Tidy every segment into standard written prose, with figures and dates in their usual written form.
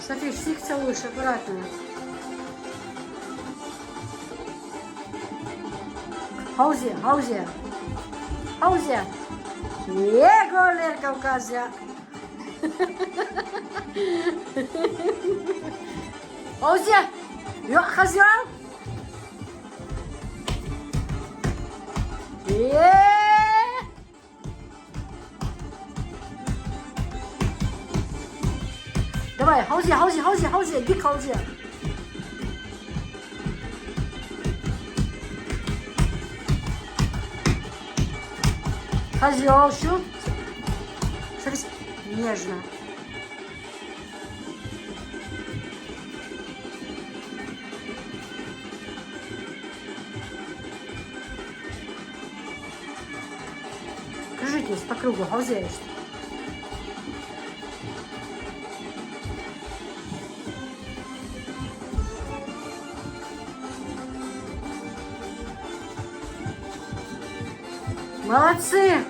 Софи, всех целуешь аккуратно. Hauze, Hauze. Hauze. Yegoler Kavkazya. Hauze. Yok Hazyan. Давай, Hauze, Hauze, Hauze, Hauze. Dik Hauze. Козел, что? Нежно. Кружитесь по кругу, Hauze. Молодцы!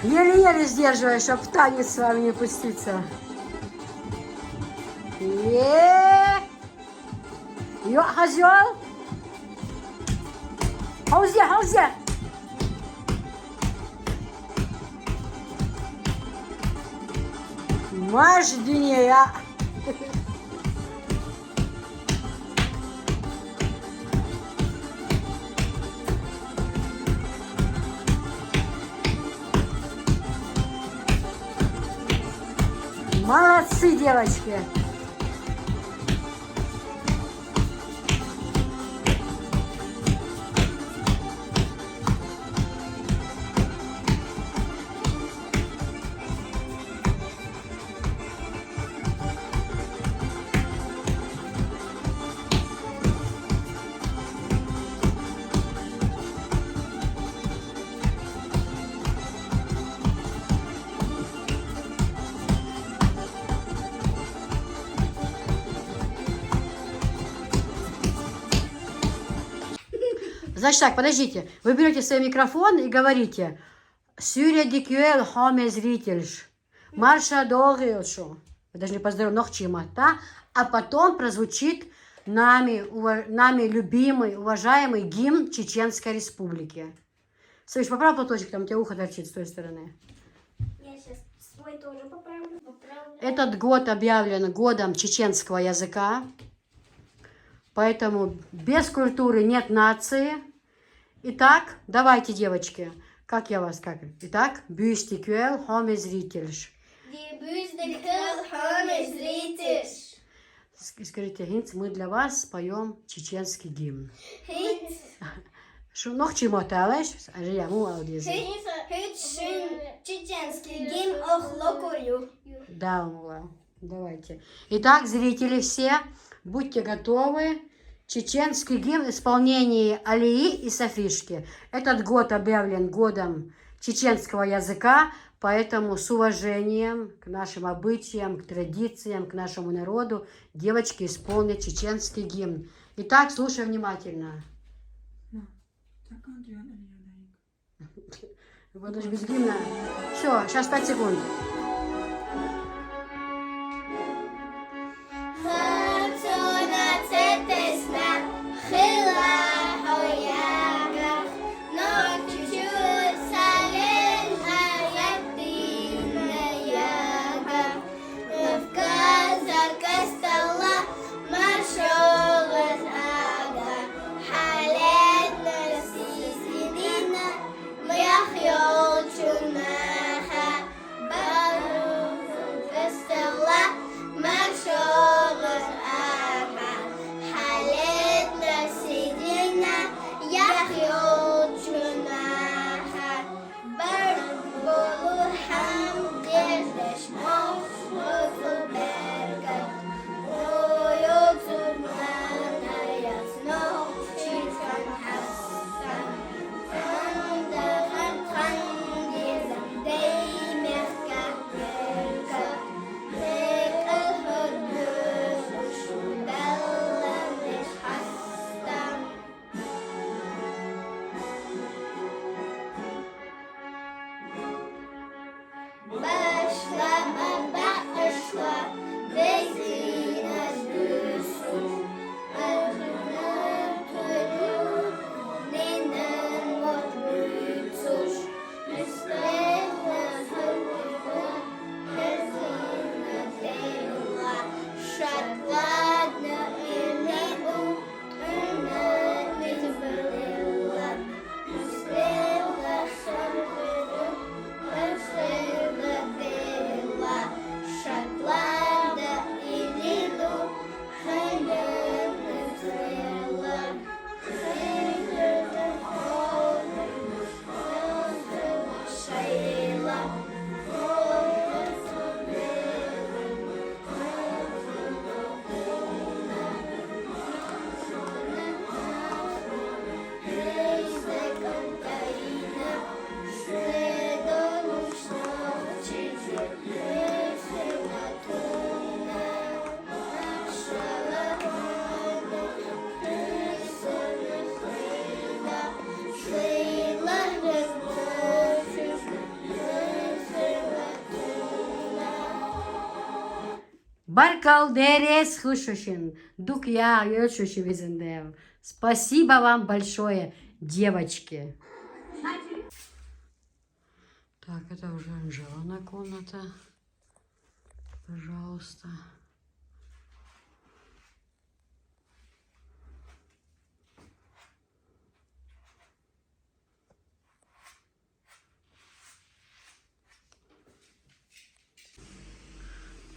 Еле-еле сдерживаешь, чтоб в танец с вами не пуститься. Ё, козёл! Hauze, Hauze! Маш dünyaya. Молодцы, девочки! Значит так, подождите. Вы берете свой микрофон и говорите «Сюря дикюэл хоме зрительш, марша догилшу». Вы должны поздоровать ногчима, да? А потом прозвучит нами любимый, уважаемый гимн Чеченской Республики. Слышь, поправь платочек, там у тебя ухо торчит с той стороны. Я сейчас свой тоже поправлю. Этот год объявлен годом чеченского языка. Поэтому без культуры нет нации. Итак, давайте, девочки. Как я вас как? Итак, бюстикюэл хоме зрительш. Скажите, Гинц, мы для вас споем чеченский гимн. Şu noch çimotaleş, ya mu audiyesi. Чеченский гимн охлокую. Да, Мула, давайте. Итак, зрители все, будьте готовы. Чеченский гимн в исполнении Алии и Софишки. Этот год объявлен годом чеченского языка, поэтому с уважением к нашим обычаям, к традициям, к нашему народу девочки исполнят чеченский гимн. Итак, слушай внимательно. Вот даже без гимна. Все, сейчас 5 секунд. Bye. Шейла, Баркалдерес хушушин, дук я йошуши визендев. Спасибо вам большое, девочки. Так, это уже Анжелана комната. Пожалуйста.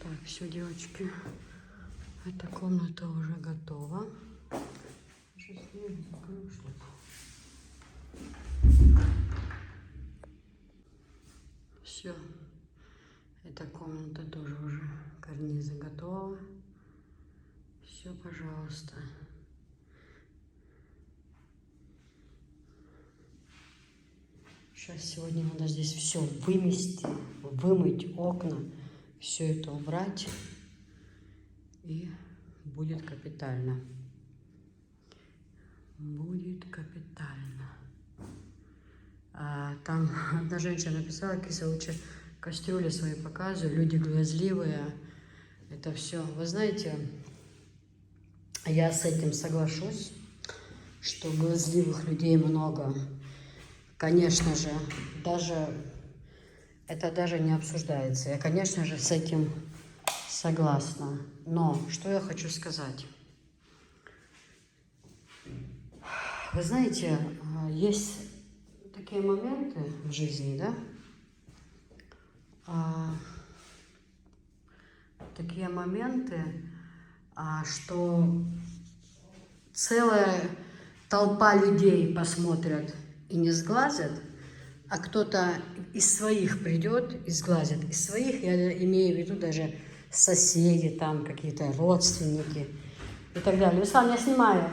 Так, все, девочки. Эта комната уже готова. Сейчас я закрою что-то. Все. Эта комната тоже уже карнизы готова. Все, пожалуйста. Сейчас сегодня надо здесь все вымести, вымыть окна, все это убрать, и будет капитально. Будет капитально. Там одна женщина написала, Киса, лучше кастрюли свои показываю, люди глазливые. Это все. Вы знаете, я с этим соглашусь, что глазливых людей много. Конечно же, это даже не обсуждается. Я, конечно же, с этим согласна. Но что я хочу сказать? Вы знаете, есть такие моменты в жизни, да? Такие моменты, что целая толпа людей посмотрят и не сглазят, а кто-то из своих придет и сглазит. Из своих я имею в виду даже соседи, там какие-то родственники и так далее. Руслан, я снимаю.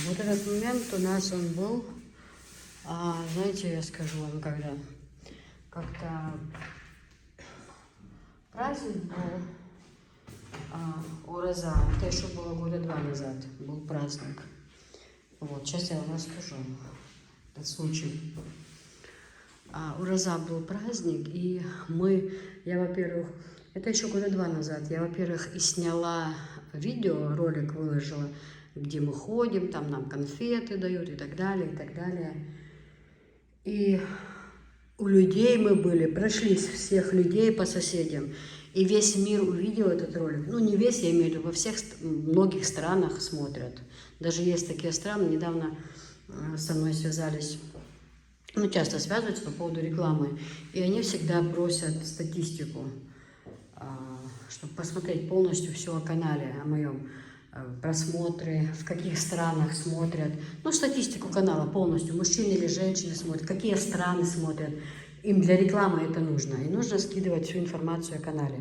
Вот этот момент у нас он был, знаете, я скажу вам, когда как-то праздник был Ураза, это еще было года 2 назад, был праздник. Вот, сейчас я вам расскажу этот случай. Ураза был праздник, и я, во-первых, это еще года 2 назад, я, во-первых, и сняла видео, ролик выложила, где мы ходим, там нам конфеты дают и так далее, и так далее. И у людей мы были, прошлись всех людей по соседям, и весь мир увидел этот ролик. Ну, не весь, я имею в виду, во всех, многих странах смотрят. Даже есть такие страны, недавно со мной связались, ну, часто связываются по поводу рекламы, и они всегда просят статистику, чтобы посмотреть полностью все о канале, о моем. Просмотры, в каких странах смотрят, ну, статистику канала полностью, мужчины или женщины смотрят, какие страны смотрят, им для рекламы это нужно, и нужно скидывать всю информацию о канале.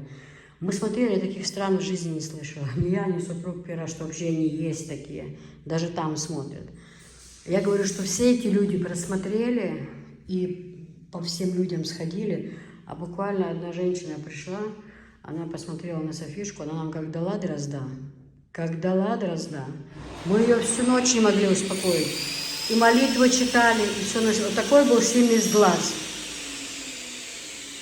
Мы смотрели, таких стран в жизни не слышала, ни я, ни супруг Пера, что вообще они есть такие, даже там смотрят. Я говорю, что все эти люди просмотрели и по всем людям сходили, а буквально одна женщина пришла, она посмотрела на Софишку, она нам как дала дрозда. Как дала дрозда. Мы ее всю ночь не могли успокоить. И молитвы читали, и все ночь. Вот такой был сильный сглаз.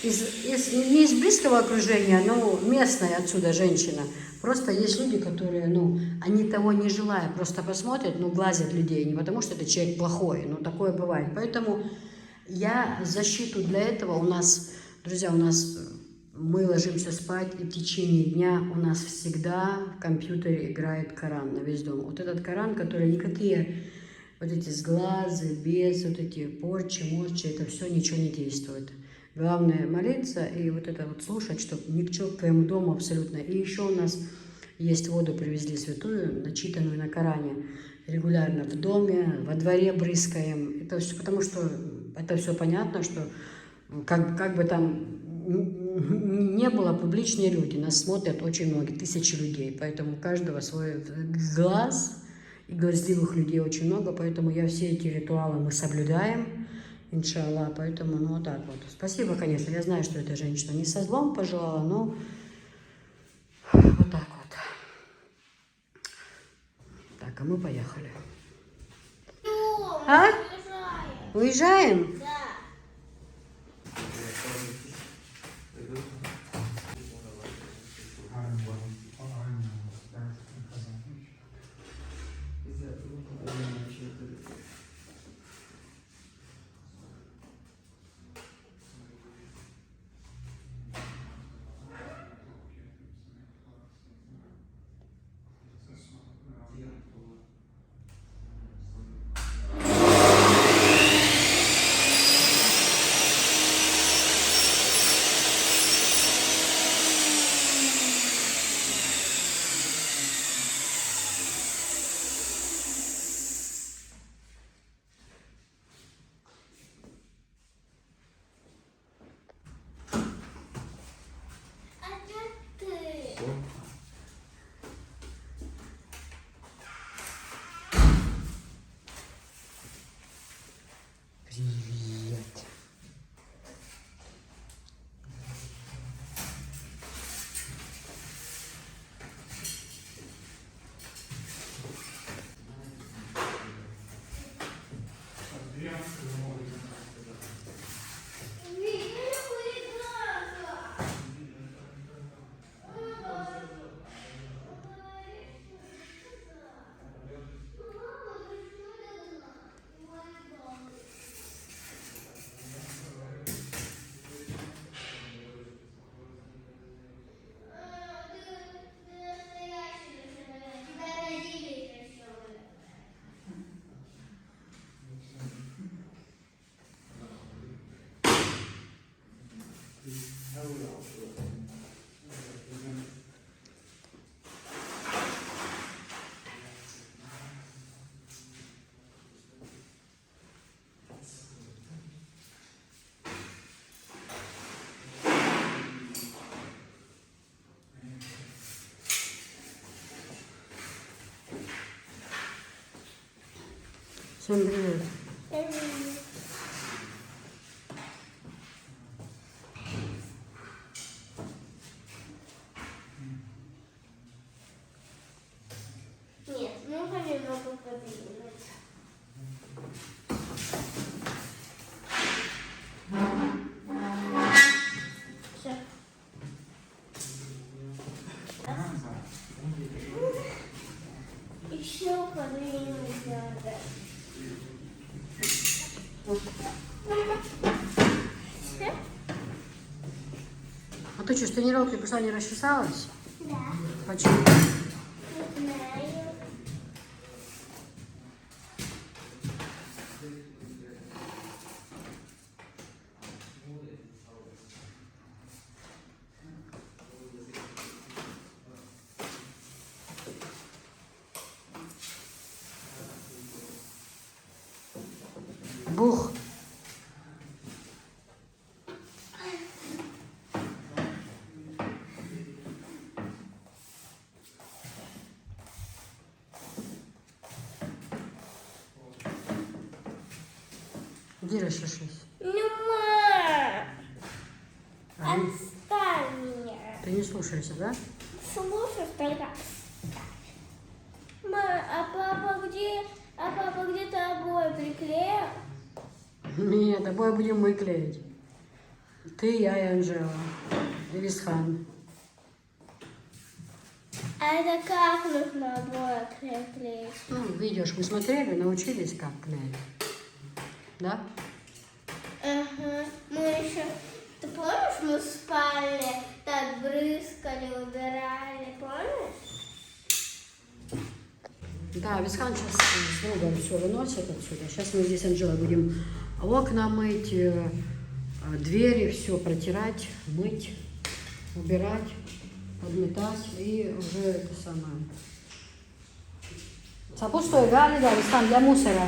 Не из близкого окружения, но местная отсюда женщина. Просто есть люди, которые, они того не желая, просто посмотрят, глазят людей. Не потому, что это человек плохой, такое бывает. Поэтому я защиту для этого друзья, мы ложимся спать, и в течение дня у нас всегда в компьютере играет Коран на весь дом. Вот этот Коран, который никакие вот эти сглазы, без вот эти порчи, морчи, это все ничего не действует. Главное молиться и вот это вот слушать, чтобы ни к твоему дому абсолютно. И еще у нас есть воду, привезли святую, начитанную на Коране. Регулярно в доме, во дворе брызгаем. Это все, потому что это все понятно, что как бы там не было, публичные люди, нас смотрят очень много, тысячи людей, поэтому у каждого свой глаз, и глазливых людей очень много, поэтому я все эти ритуалы мы соблюдаем, иншаллах, поэтому, ну, вот так вот. Спасибо, конечно, я знаю, что эта женщина не со злом пожелала, но вот так вот. Так, а мы поехали. А? Уезжаем? Да. Привет. Всем привет. Нет, можно немного подвинуть. Всё. Еще подвинуть надо. Всё? А ты что, с тренировки пришла, не расчесалась? Да. Почему? Не знаю. Бух. Иди расчешись. Нема. А, Отстань меня. ты не слушаешься, да? Слушай, тогда. А папа где-то обои приклеил? Нет, обои будем мы клеить. Ты, я и Анжела. И Висхан. А это как нужно обои клеить? Ну, видишь, мы смотрели, научились, как клеить. Да? Ага. Мы еще... Ты помнишь, мы спали, так брызгали, убирали, помнишь? Да, Висхан сейчас с другом все выносит отсюда. Сейчас мы здесь, Анжела, будем окна мыть, двери, все протирать, мыть, убирать. подметать и уже это самое. Пустой, да, там для мусора.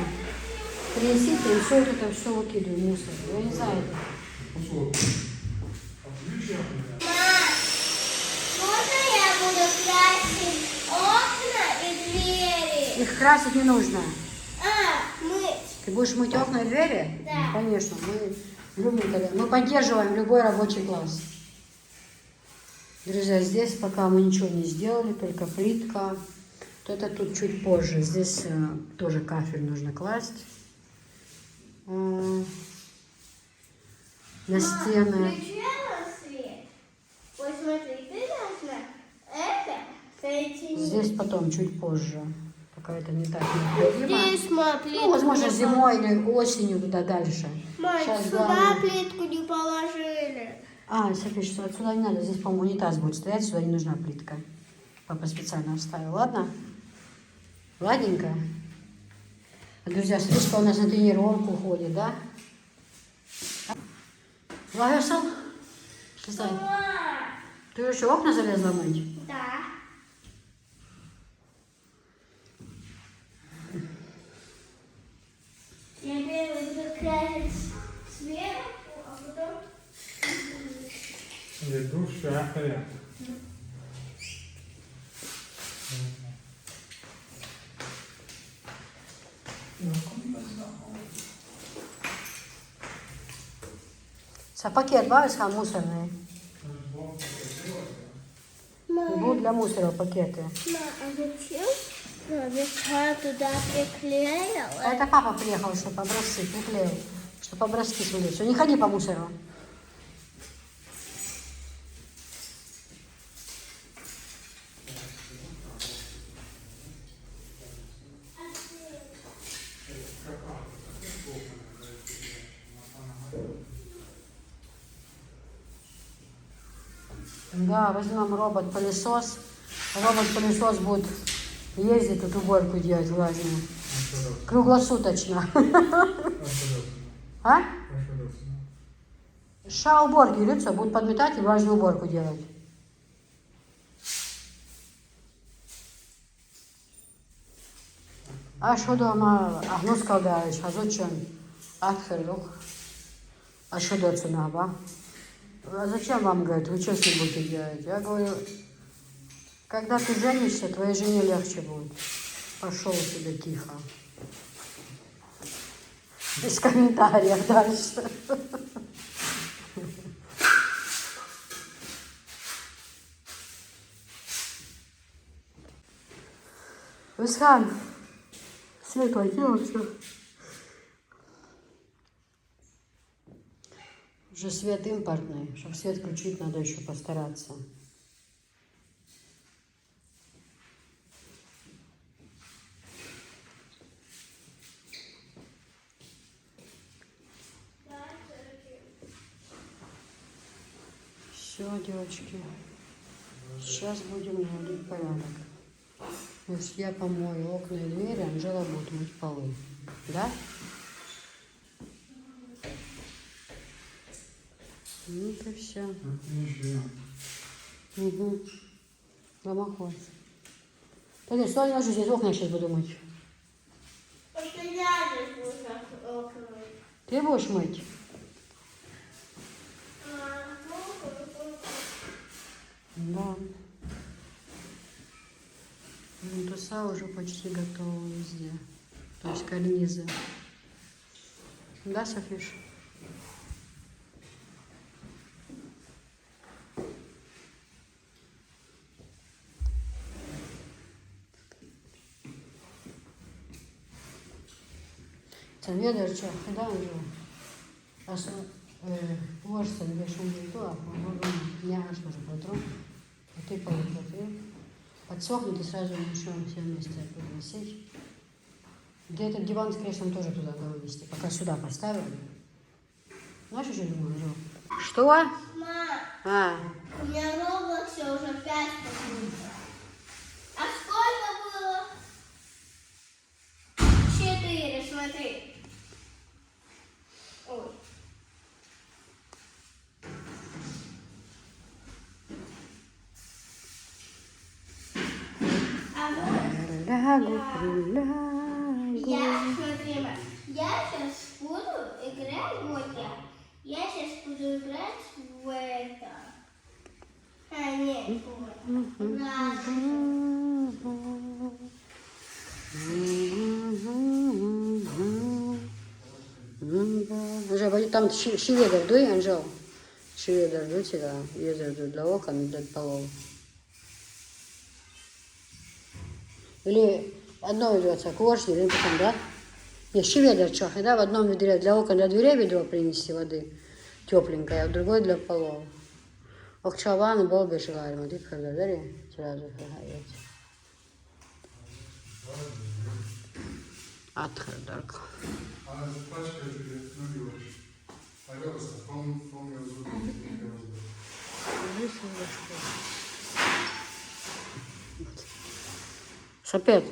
Принесите, и все все выкидываю в мусор. Я не знаю. Можно я буду красить окна и двери? Их красить не нужно. Мыть. Ты будешь мыть окна и двери? Да. Конечно, мы любим это. Мы поддерживаем любой рабочий класс. Друзья, здесь пока мы ничего не сделали, только плитка. Вот это тут чуть позже. Здесь тоже кафель нужно класть. На стены. Включила свет. Вот смотри, ты должна это соединить. Здесь потом, чуть позже. Пока это не так необходимо. Здесь мы плитку Ну, возможно, не зимой или осенью туда дальше. Мать, Сейчас сюда главное- плитку не положили. София, что отсюда не надо. Здесь, по-моему, унитаз будет стоять, сюда не нужна плитка. Папа специально оставил. Ладно? Ладненько? Друзья, смотрите, что у нас на тренировку ходит, да? Ларсон? Что? Ты еще окна залезла мыть? Да. Я буду красить сверху, а потом... Иду шахая. Пакет бабушка мусорный. Будут для мусора пакеты. А зачем? Я туда приклеила. Это папа приехал, чтобы образцы приклеил. Чтобы образцы были. Все, не ходи по мусору. Да, возьмем робот-пылесос. Робот-пылесос будет ездить, тут уборку делать влажную. Круглосуточно. А? Ша уборки лица будут подметать и влажную уборку делать. А что дома? Ну складаешь, а зачем? Отхерлюк. А что до цена, ба? А зачем вам, говорит, вы что с ним будете делать? Я говорю, когда ты женишься, твоей жене легче будет. Пошел себе тихо. Без комментариев дальше. Висхан, светлое дело все. Уже свет импортный. Чтобы свет включить, надо еще постараться. Все, девочки. Сейчас будем наводить порядок. Значит, я помою окна и двери, Анжела будет мыть полы. Да? Ну, это все. Угу. Домоход. Тогда что я ложу здесь окна, я сейчас буду мыть. Потому что я здесь буду окна. Ты будешь мыть? Да. Плинтуса уже почти готовы везде. То есть карнизы. Да, Софиш? Sen vederci danju. Aš uošten viešom veikla, не аж уже потру. А ты полотри. Подсохнет и сразу начнем все вместе выносить. Где этот диван с креслом тоже туда надо вынести. Пока сюда поставим. Знаешь, что я думаю, Жо? Что? Мам, у меня в Роблоксе уже 5 покупок. А сколько было? 4, смотри. Ой. Прилягу, прилягу. Смотри, Маш, я сейчас буду играть, вот я сейчас буду играть в это. А, нет, вот. Анжела, там шведов дуй, Анжел. Шведов дуй сюда. Ветер дуй для окон и для полов. Или одно ведется к ложке, или потом, да? Нет, шведов чахи, да? В одном ведре для окон, для дверей ведро принести воды тепленькое, а в другой для полов. Окчаван был бы желаем, ты когда дари, сразу гаять. Отходок. Она пачка тебе набилась. Пожалуйста, помню звук. Сапет.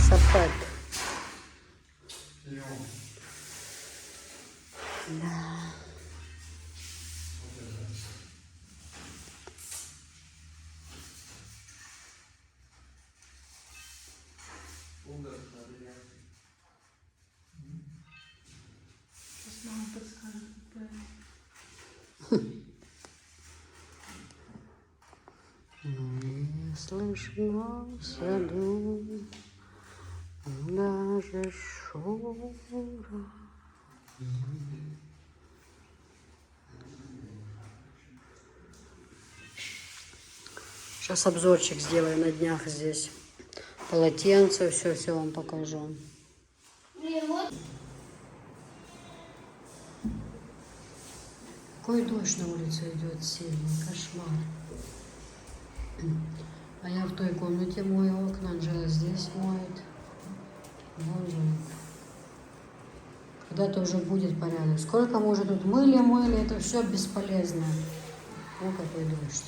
Сапет. Да. Сейчас мама подскажет. Не слышно в саду даже шура. Сейчас обзорчик сделаю на днях здесь. Полотенце, все вам покажу. Блин, вот. Какой дождь на улице идет сильный, кошмар. А я в той комнате мою окна, Анжела здесь моет. Боже. Когда-то уже будет порядок. Сколько мы уже тут мыли, это все бесполезно. О, какой дождь.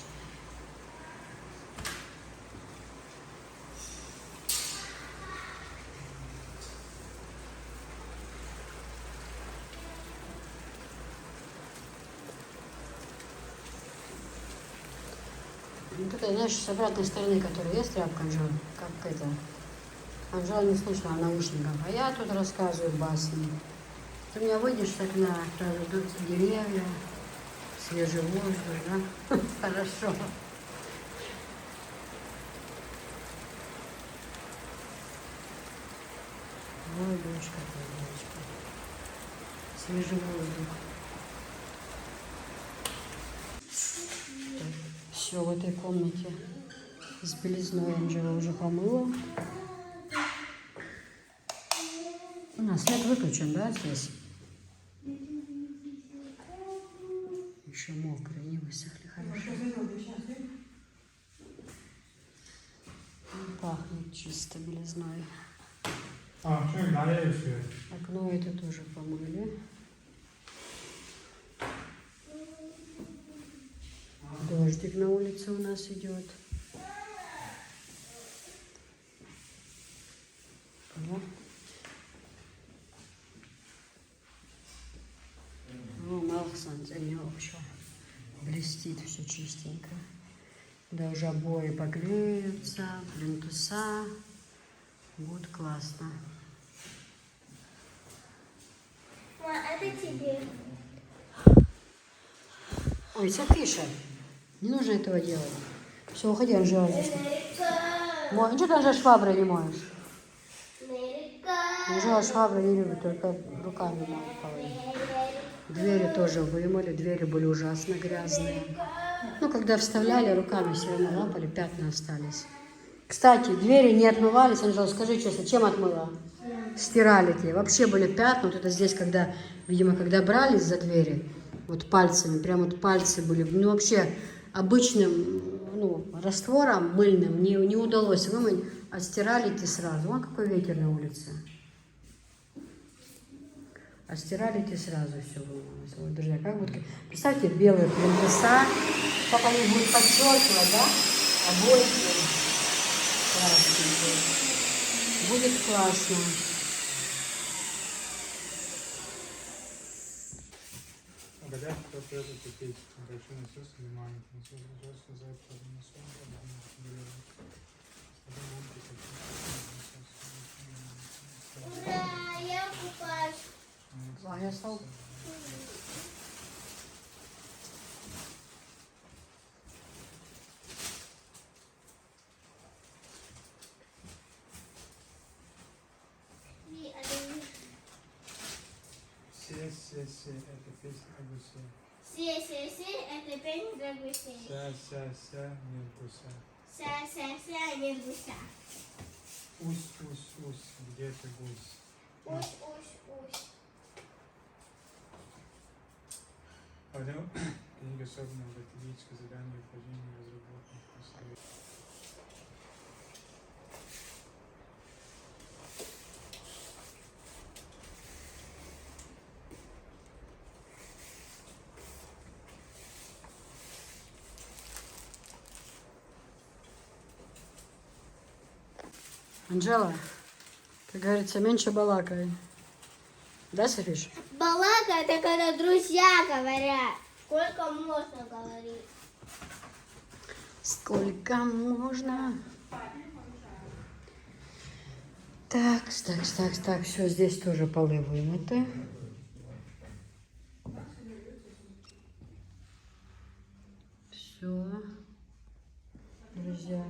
Вот это, знаешь, с обратной стороны, которая есть тряпка, Анжела, как это. Анжела не слышала о наушниках, а я тут рассказываю басни. Ты у меня выйдешь с окна, сразу идут деревья, свежий воздух, да? Хорошо. Ой, дочка, дочка. Свежий воздух. Все в этой комнате с белизной Анжела уже помыла. У нас свет выключен, да, здесь? Еще мокрые, не высохли хорошо. Пахнет чисто белизной. А, что, налею все. Окно это тоже помыли. Дождик на улице у нас идет. Да? Ну, Малхсан, за него вообще блестит все чистенько. Да уже обои поклеются, плинтуса. Будет классно. Это тебе. Ой, Софиша, не нужно этого делать. Все, уходи, Анжела. Что ты, Анжела, шваброй не моешь? Анжела шваброй не любит, только руками моет полы. Двери тоже вымыли, двери были ужасно грязные. Ну, когда вставляли, руками все равно лапали, пятна остались. Кстати, двери не отмывались, Анжела, скажи честно, чем отмыла? Стирали те. Вообще были пятна, вот это здесь, когда, видимо, когда брались за двери, вот пальцами, прям вот пальцы были, ну, вообще обычным, ну, раствором мыльным не удалось вымыть, а стирали те сразу. Вон какой ветер на улице. А стирали те сразу все вымылось. Вот, друзья, как будто, представьте, белые плинтуса, как они будут подчеркивать, да, обои красненькие. Будет классно. Погодя, кто придет купить большой насос или маленький насос, насос за это насос. красавчик. Се, это песня о гусе. Си, это пень для гусей. Ся, нет гуся. Ся, нет гуся. Ус, где ты гусь? Усь. Пойдем. Книга собрана в методическое задание упражнений разработанных по совету. Анжела, как говорится, меньше балакай. Да, Софиш? Балака — это когда друзья говорят. Сколько можно говорить? Сколько можно? Так, все, здесь тоже полы вымыты. Все, друзья,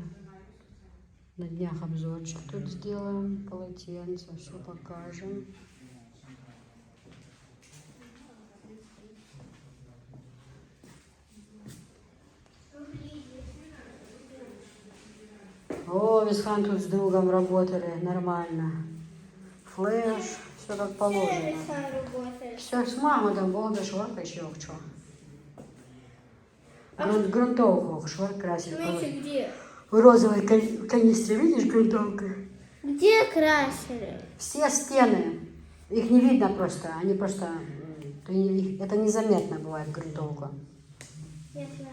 на днях обзорчик тут сделаем, полотенце, все покажем. О, Висхан тут с другом работали, нормально. Флеш, все как положено. Все, с Махмудом болды шварка еще что. Грунтовку шварк красить. Смотрите, где? В розовой канистре, видишь, грунтовка? Где красили? Все стены, их не видно просто, они просто, это незаметно бывает грунтовка. Я знаю.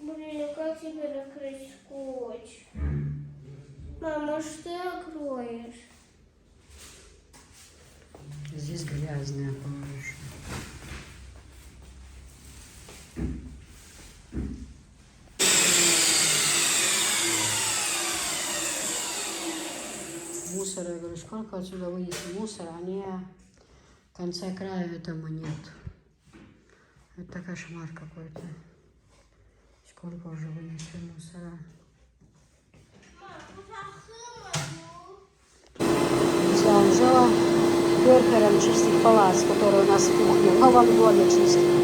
Блин, как тебе накрыть скотч? Мама, что ты откроешь? Здесь грязная больше. Мусора, я говорю, сколько отсюда вынесли мусора, а не конца края этому нет. Это кошмар какой-то. Сколько уже вынесли мусора. Друзья, Анжела перфером чистит палац, который у нас в кухне. В Новом году чистит.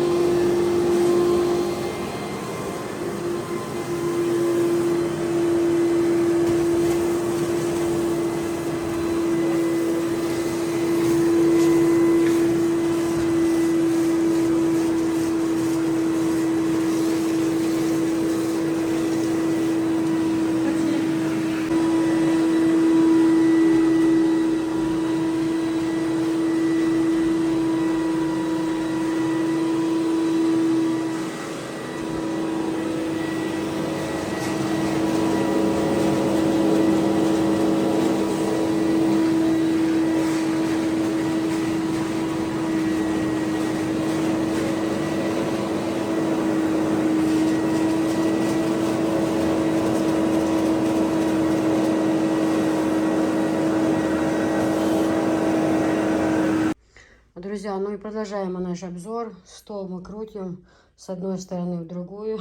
Друзья, ну и продолжаем мы наш обзор. Стол мы крутим с одной стороны в другую.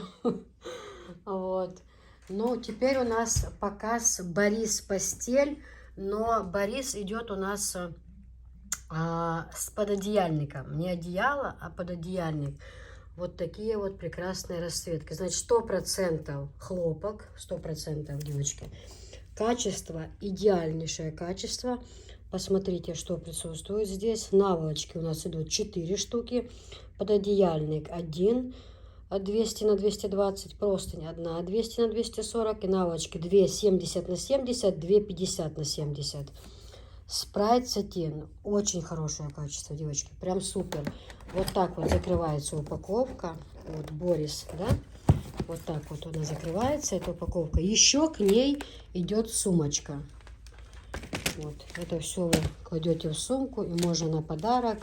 Вот. Ну, теперь у нас показ Борис постель, но Борис идет у нас с пододеяльником. Не одеяло, а пододеяльник. Вот такие вот прекрасные расцветки. Значит, 100% хлопок, 100%, девочки. Качество, идеальнейшее качество. Посмотрите, что присутствует здесь. Наволочки у нас идут 4 штуки. Пододеяльник 1 200 на 220. Простынь 1 200 на 240. И наволочки 2 70 на 70, 2 50 на 70. Спрайт сатин. Очень хорошее качество, девочки. Прям супер. Вот так вот закрывается упаковка. Вот Борис, да? Вот так вот она закрывается, эта упаковка. Еще к ней идет сумочка. Вот, это все вы кладете в сумку, и можно на подарок,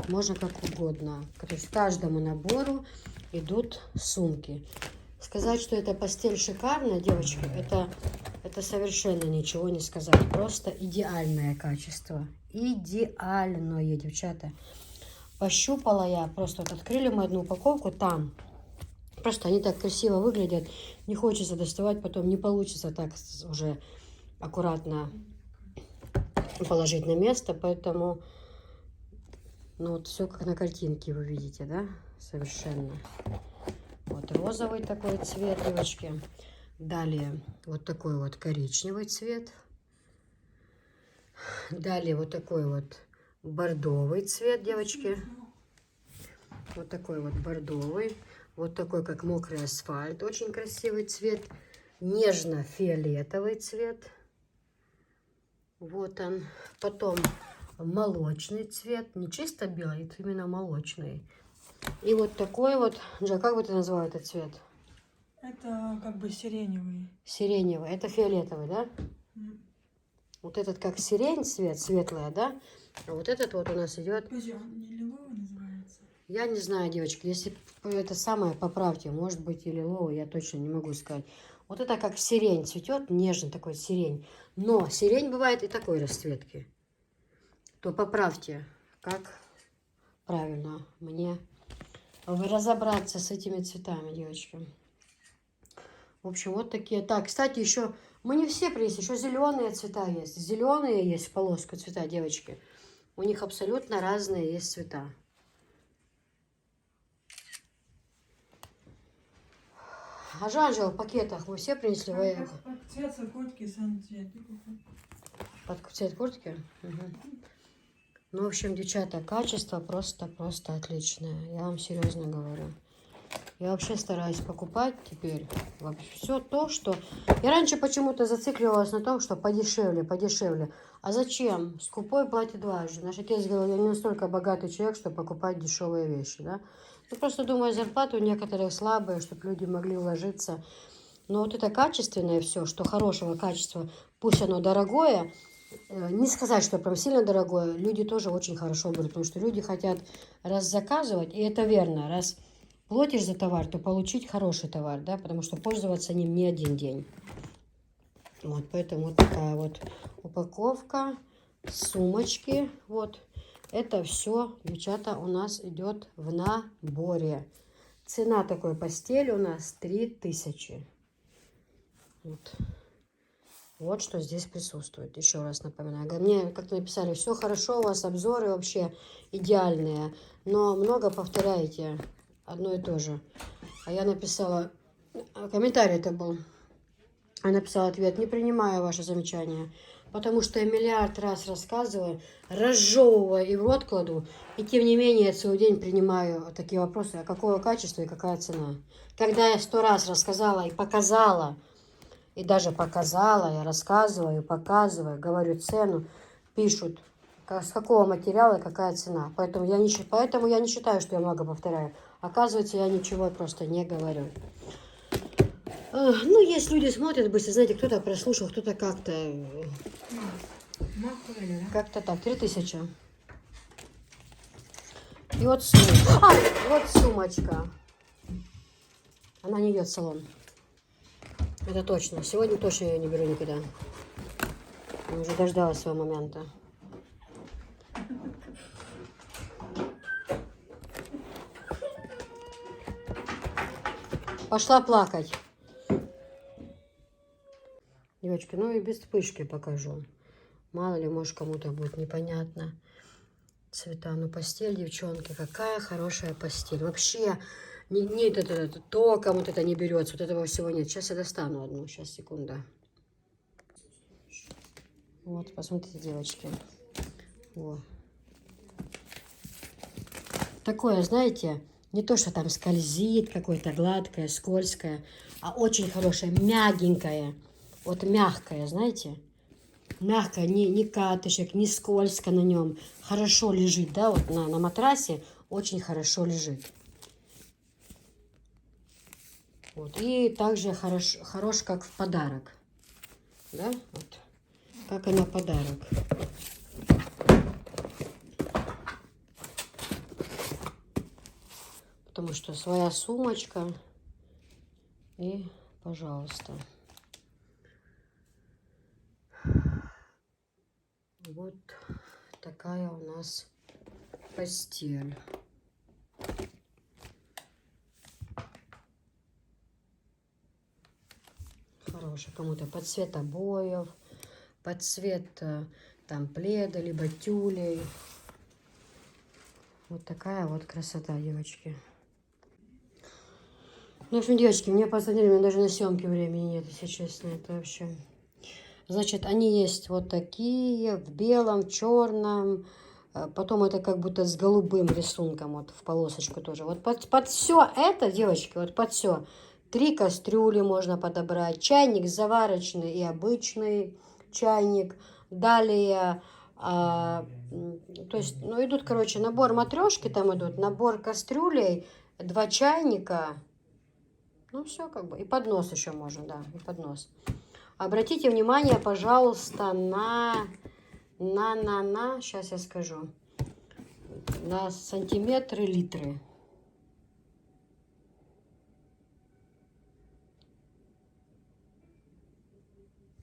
можно как угодно. То есть к каждому набору идут сумки. Сказать, что эта постель шикарная, девочки, это Это совершенно ничего не сказать. Просто идеальное качество. Идеальное, девчата. Пощупала я, просто вот открыли мы одну упаковку там. Просто они так красиво выглядят. Не хочется доставать, потом не получится так уже аккуратно положить на место. Поэтому, ну вот все как на картинке вы видите, да? Совершенно. Вот розовый такой цвет, девочки. Далее вот такой вот коричневый цвет. Далее вот такой вот бордовый цвет, девочки. Вот такой вот бордовый. Вот такой, как мокрый асфальт. Очень красивый цвет. Нежно-фиолетовый цвет. Вот он. Потом молочный цвет. Не чисто белый, это именно молочный. И вот такой вот. Джа, как бы ты назвал этот цвет? Это как бы сиреневый. Сиреневый. Это фиолетовый, да? М. Вот этот как сирень цвет, светлая, да? А вот этот вот у нас идет. Подожди, он не лиловый называется? Я не знаю, девочки, если это самое, поправьте, может быть и лиловый, я точно не могу сказать. Вот это как сирень цветет, нежный такой сирень. Но сирень бывает и такой расцветки. То поправьте, как правильно мне разобраться с этими цветами, девочки. В общем, вот такие. Так, кстати, еще мы не все принесли, еще зеленые цвета есть. Зеленые есть в полоску цвета, девочки. У них абсолютно разные есть цвета. А Жанжел в пакетах мы все принесли? Как цвет куртки, сам цвет. Под цвет куртки? Угу. Ну, в общем, девчата, качество просто отличное. Я вам серьезно говорю. Я вообще стараюсь покупать теперь все то, что... Я раньше почему-то зацикливалась на том, что подешевле, подешевле. А зачем? Скупой платит дважды. Наш отец говорил, я не настолько богатый человек, чтобы покупать дешевые вещи, да? Я просто думаю, зарплаты у некоторых слабые, чтобы люди могли вложиться. Но вот это качественное все, что хорошего качества, пусть оно дорогое, не сказать, что прям сильно дорогое, люди тоже очень хорошо берут, потому что люди хотят раз заказывать, и это верно, раз платишь за товар, то получить хороший товар, да, потому что пользоваться ним не один день. Вот, поэтому вот такая вот упаковка, сумочки, вот. Это все, девчата, у нас идет в наборе. Цена такой постели у нас 3000. Вот. Вот что здесь присутствует. Еще раз напоминаю. Мне как-то написали, все хорошо, у вас обзоры вообще идеальные. Но много повторяете одно и то же. А я написала, комментарий это был. Я написала ответ, не принимаю ваше замечание. Потому что я миллиард раз рассказываю, разжевываю и в рот кладу. И тем не менее я целый день принимаю такие вопросы, а какого качества и какая цена. Когда я 100 раз рассказала и показала, и даже показала, я рассказываю, показываю, говорю цену, пишут, с какого материала и какая цена. Поэтому я не считаю, что я много повторяю. Оказывается, я ничего просто не говорю. Ну, есть люди смотрят быстро, знаете, кто-то прослушал, кто-то как-то... Как-то так, 3000. И вот сумочка. Вот сумочка. Она не идет в салон. Это точно. Сегодня точно я ее не беру никуда. Я уже дождалась своего момента. Пошла плакать. Девочки, ну и без вспышки покажу. Мало ли, может, кому-то будет непонятно. Цвета. Ну, постель, девчонки, какая хорошая постель. Вообще, током вот это не берется. Вот этого всего нет. Сейчас я достану одну. Сейчас, секунда. Вот, посмотрите, девочки. Во. Такое, знаете, не то, что там скользит, какое-то гладкое, скользкое, а очень хорошее, мягенькое. Вот мягкое, знаете, мягкое, ни катышек, ни скользко на нем. Хорошо лежит, да, вот на матрасе очень хорошо лежит. Вот, и также хорош, как в подарок, да, вот, как и на подарок. Потому что своя сумочка и, пожалуйста. Вот такая у нас постель. Хорошая. Кому-то под цвет обоев, под цвет там пледа, либо тюлей. Вот такая вот красота, девочки. Ну, в общем, девочки, мне позвонили, у меня даже на съемки времени нет, если честно, это вообще. Значит, они есть вот такие, в белом, в черном. Потом это как будто с голубым рисунком, вот в полосочку тоже. Вот под все это, девочки, вот под все. 3 кастрюли можно подобрать. Чайник заварочный и обычный чайник. Далее, то есть, ну, идут, короче, набор матрешки там идут, набор кастрюлей, 2 чайника. Ну, все как бы. И поднос еще можно, да, и поднос. Обратите внимание, пожалуйста, сейчас я скажу, на сантиметры, литры.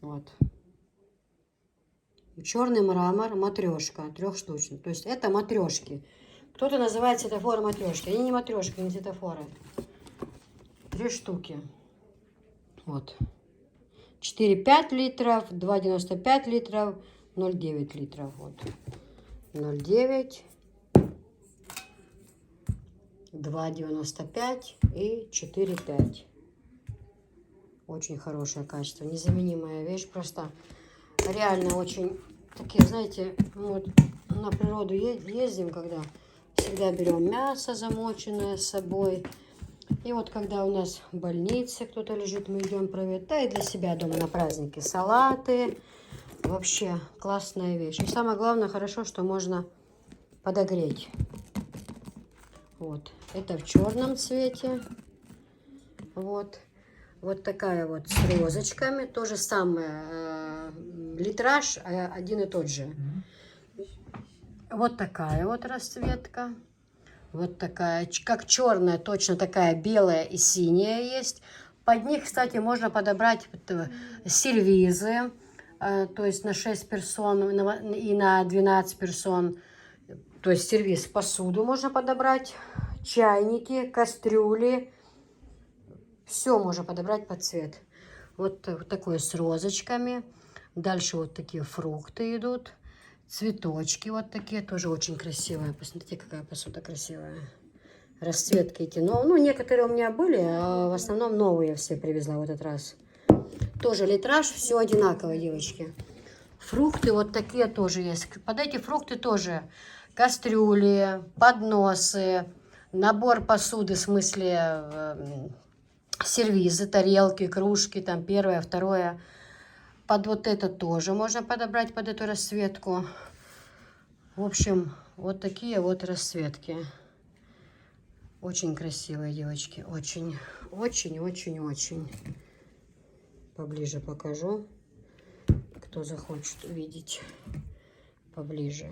Вот. Черный мрамор, матрешка, 3-штучный. То есть это матрешки. Кто-то называет светофоры матрешки. Они не матрешки, не светофоры. 3 штуки. Вот. 4,5 литров, 2,95 литров, 0,9 литров. Вот. 0,9, 2,95 и 4,5. Очень хорошее качество, незаменимая вещь. Просто реально очень такие, знаете, вот на природу ездим, когда всегда берем мясо замоченное с собой. И вот когда у нас в больнице кто-то лежит, мы идем проверять. Да и для себя дома на праздники салаты. Вообще классная вещь. И самое главное, хорошо, что можно подогреть. Вот. Это в черном цвете. Вот. Вот такая вот с розочками. То же самое. Литраж один и тот же. Вот такая вот расцветка. Вот такая, как черная, точно такая белая и синяя есть. Под них, кстати, можно подобрать сервизы. То есть на 6 персон и на 12 персон. То есть сервиз, посуду можно подобрать. Чайники, кастрюли. Все можно подобрать под цвет. Вот такое с розочками. Дальше вот такие фрукты идут. Цветочки вот такие, тоже очень красивые. Посмотрите, какая посуда красивая. Расцветки эти. Ну, некоторые у меня были, а в основном новые все привезла в этот раз. Тоже литраж, все одинаково, девочки. Фрукты вот такие тоже есть. Под эти фрукты тоже кастрюли, подносы, набор посуды, в смысле сервизы, тарелки, кружки, там первое, второе. Под вот это тоже можно подобрать, под эту расцветку. В общем, вот такие вот расцветки. Очень красивые, девочки. Очень, очень, очень, очень. Поближе покажу, кто захочет увидеть поближе.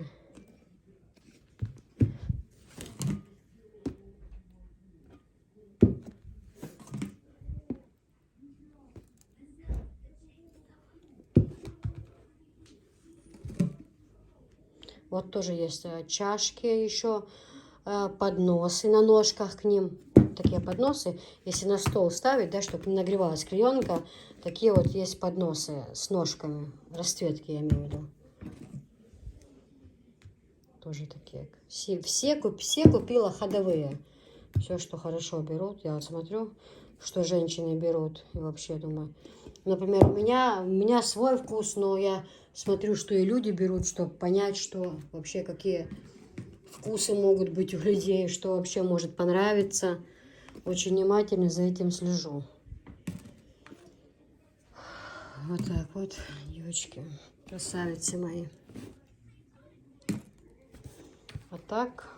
Вот тоже есть чашки еще, подносы на ножках к ним. Такие подносы, если на стол ставить, да, чтобы не нагревалась клеенка, такие вот есть подносы с ножками, расцветки я имею в виду. Тоже такие. Все купила ходовые. Все, что хорошо берут. Я вот смотрю, что женщины берут. И вообще думаю. Например, у меня свой вкус, но я смотрю, что и люди берут, чтобы понять, что вообще какие вкусы могут быть у людей, что вообще может понравиться. Очень внимательно за этим слежу. Вот так вот, девочки, красавицы мои. А так,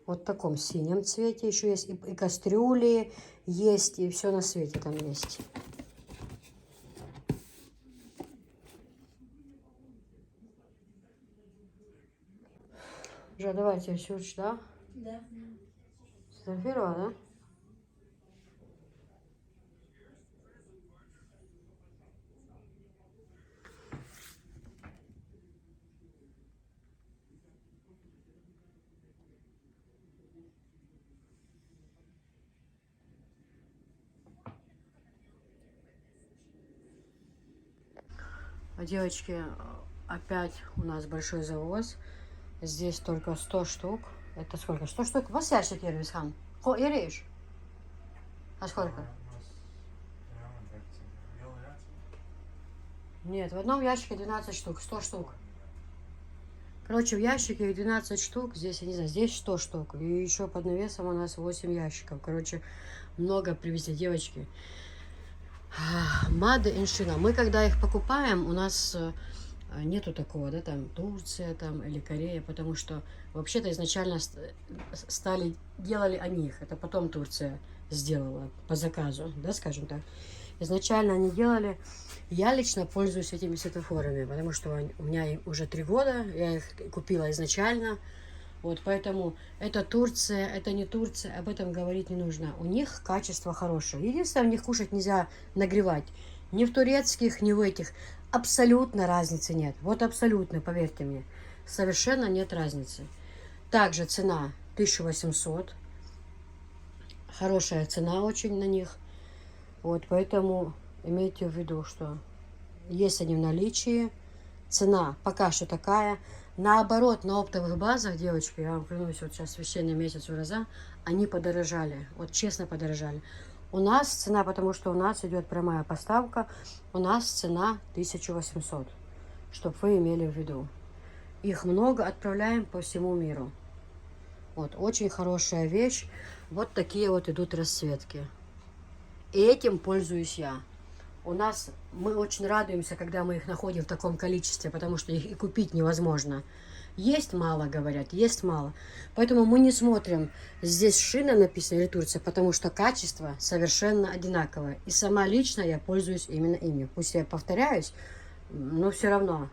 вот в таком синем цвете еще есть. И кастрюли есть, и все на свете там есть. Уже давайте сюда, да? Да. Сфотографировала, да? Девочки, опять у нас большой завоз. Здесь только 100 штук. Это сколько? 100 штук? Was ящик, Ервисхан? Ериш? А сколько? Нет, в одном ящике 12 штук, 100 штук. Короче, в ящике 12 штук, здесь, я не знаю, здесь 100 штук. И еще под навесом у нас 8 ящиков. Короче, много привезли, девочки. Made in China. Мы, когда их покупаем, у нас нету такого, да, там, Турция, там, или Корея, потому что, вообще-то, изначально делали они их. Это потом Турция сделала по заказу, да, скажем так. Изначально они делали. Я лично пользуюсь этими светофорами, потому что у меня уже 3 года, я их купила изначально. Вот, поэтому это Турция, это не Турция, об этом говорить не нужно. У них качество хорошее. Единственное, у них кушать нельзя нагревать. Ни в турецких, ни в этих. Абсолютно разницы нет. Вот абсолютно, поверьте мне. Совершенно нет разницы. Также цена 1800. Хорошая цена очень на них. Вот, поэтому имейте в виду, что есть они в наличии. Цена пока что такая. Наоборот, на оптовых базах, девочки, я вам клянусь, вот сейчас священный месяц уроза, они подорожали. Вот честно подорожали. У нас цена, потому что у нас идет прямая поставка, у нас цена 1800. Чтобы вы имели в виду. Их много, отправляем по всему миру. Вот, очень хорошая вещь. Вот такие вот идут расцветки. И этим пользуюсь я. У нас, мы очень радуемся, когда мы их находим в таком количестве, потому что их и купить невозможно. Есть мало, говорят, есть мало. Поэтому мы не смотрим, здесь шина написана или Турция, потому что качество совершенно одинаковое. И сама лично я пользуюсь именно ими. Пусть я повторяюсь, но все равно